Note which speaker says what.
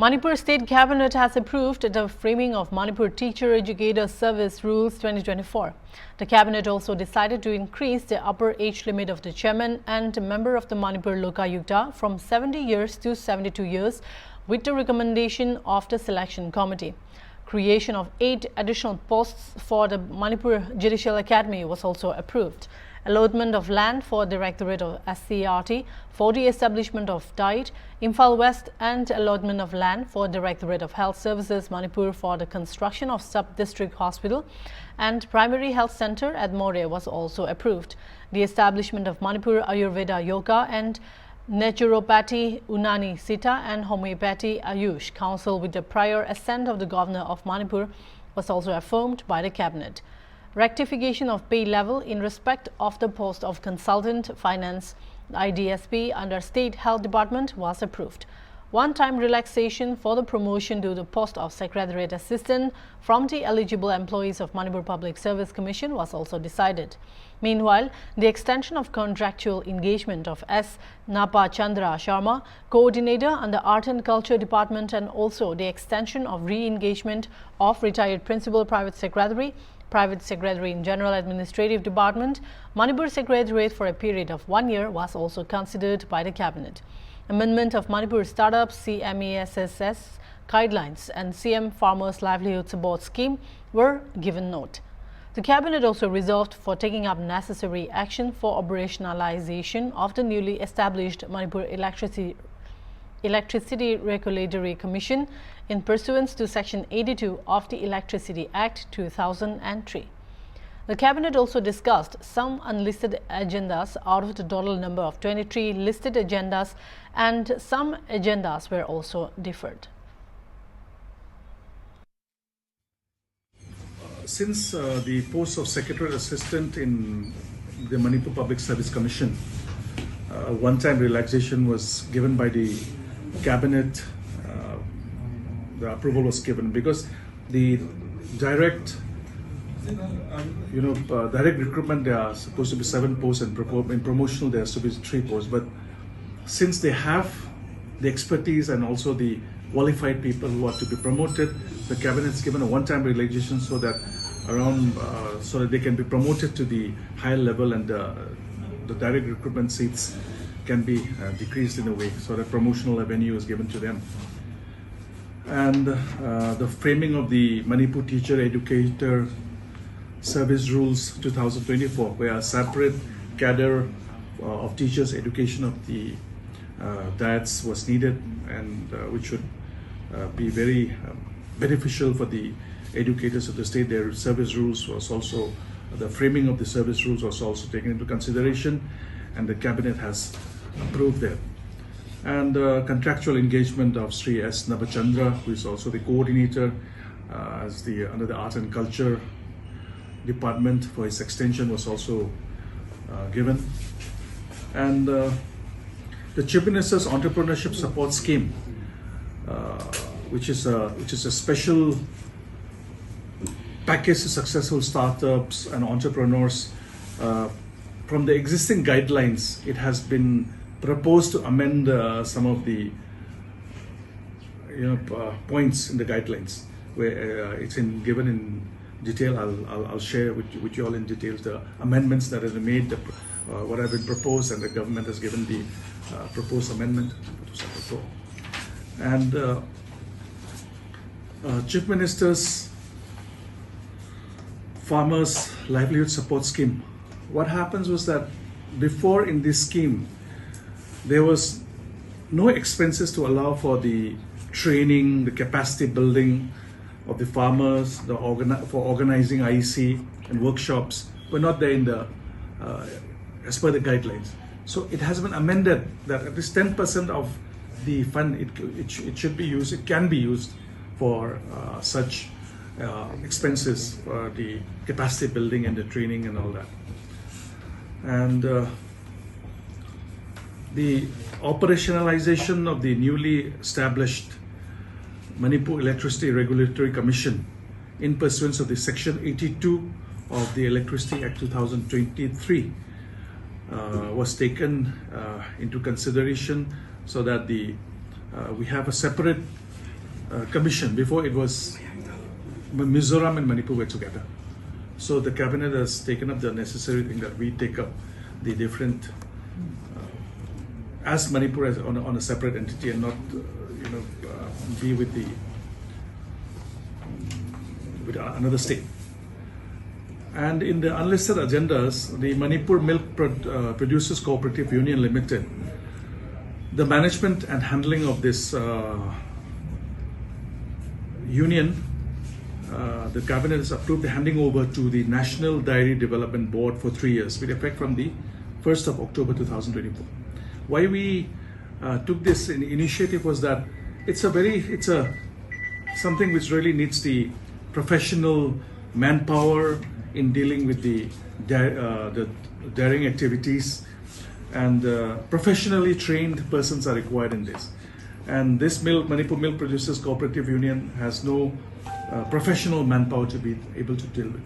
Speaker 1: Manipur State Cabinet has approved the framing of Manipur Teacher Educator Service Rules 2024. The Cabinet also decided to increase the upper age limit of the chairman and member of the Manipur Lokayukta from 70 years to 72 years with the recommendation of the selection committee. Creation of 8 additional posts for the Manipur Judicial Academy was also approved. Allotment of land for Directorate of SCRT for the establishment of DIET, Imphal West, and allotment of land for Directorate of Health Services Manipur for the construction of sub-district hospital and primary health center at Moreh was also approved. The establishment of Manipur Ayurveda Yoga and Naturopathy Unani Sita and Homeopathy Ayush Council with the prior assent of the Governor of Manipur was also affirmed by the Cabinet. Rectification of pay level in respect of the post of Consultant Finance IDSP under State Health Department was approved. One-time relaxation for the promotion to the post of Secretariat Assistant from the eligible employees of Manipur Public Service Commission was also decided. Meanwhile, the extension of contractual engagement of S. Napa Chandra Sharma, Coordinator under Art and Culture Department, and also the extension of re-engagement of retired Principal Private Secretary in General Administrative Department, Manipur Secretariat for a period of 1 year was also considered by the Cabinet. Amendment of Manipur Startups CMESSS Guidelines and CM Farmers Livelihood Support Scheme were given note. The Cabinet also resolved for taking up necessary action for operationalization of the newly established Manipur Electricity Regulatory Commission in pursuance to Section 82 of the Electricity Act 2003. The Cabinet also discussed some unlisted agendas out of the total number of 23 listed agendas, and some agendas were also deferred.
Speaker 2: Since the post of Secretary Assistant in the Manipur Public Service Commission, one-time relaxation was given by the Cabinet. The approval was given because the direct recruitment, there are supposed to be 7 posts, and in promotional there has to be 3 posts. But since they have the expertise and also the qualified people who are to be promoted, the Cabinet's given a one-time relaxation so that so that they can be promoted to the higher level, and the direct recruitment seats can be decreased in a way, so that promotional avenue is given to them. And the framing of the Manipur Teacher Educator Service Rules 2024, where a separate cadre of teachers education of the diets was needed, and which should be very beneficial for the educators of the state. Their service rules was also, the framing of the service rules was also taken into consideration, and the Cabinet has approved that. And contractual engagement of Sri S. Nabachandra, who is also the coordinator under the Art and Culture Department, for his extension was also given. And the Chief Minister's Entrepreneurship Support Scheme, which is a special package to successful startups and entrepreneurs. From the existing guidelines, it has been proposed to amend some of the points in the guidelines, where it's given in detail. I'll share with you all in details the amendments that have been made, what have been proposed, and the government has given the proposed amendment. And Chief Minister's Farmers Livelihood Support Scheme. What happens was that before, in this scheme, there was no expenses to allow for the training, the capacity building of the farmers, for organizing IEC and workshops were not there in the as per the guidelines. So it has been amended that at least 10% of the fund it should be used. It can be used for such expenses, for the capacity building and the training and all that. And the operationalization of the newly established Manipur Electricity Regulatory Commission in pursuance of the Section 82 of the Electricity Act 2023 was taken into consideration, so that we have a separate commission. Before it was Mizoram and Manipur were together. So the cabinet has taken up the necessary thing that we take up the different, as Manipur as on a separate entity and not, be with another state. And in the unlisted agendas, the Manipur Milk Producers Cooperative Union Limited, the management and handling of this union, the cabinet has approved handing over to the National Dairy Development Board for 3 years with effect from the 1st of October 2024. Why we took this initiative was that it's something which really needs the professional manpower in dealing with the dairying activities, and professionally trained persons are required in this. And this Manipur Milk Producers Cooperative Union has no professional manpower to be able to deal with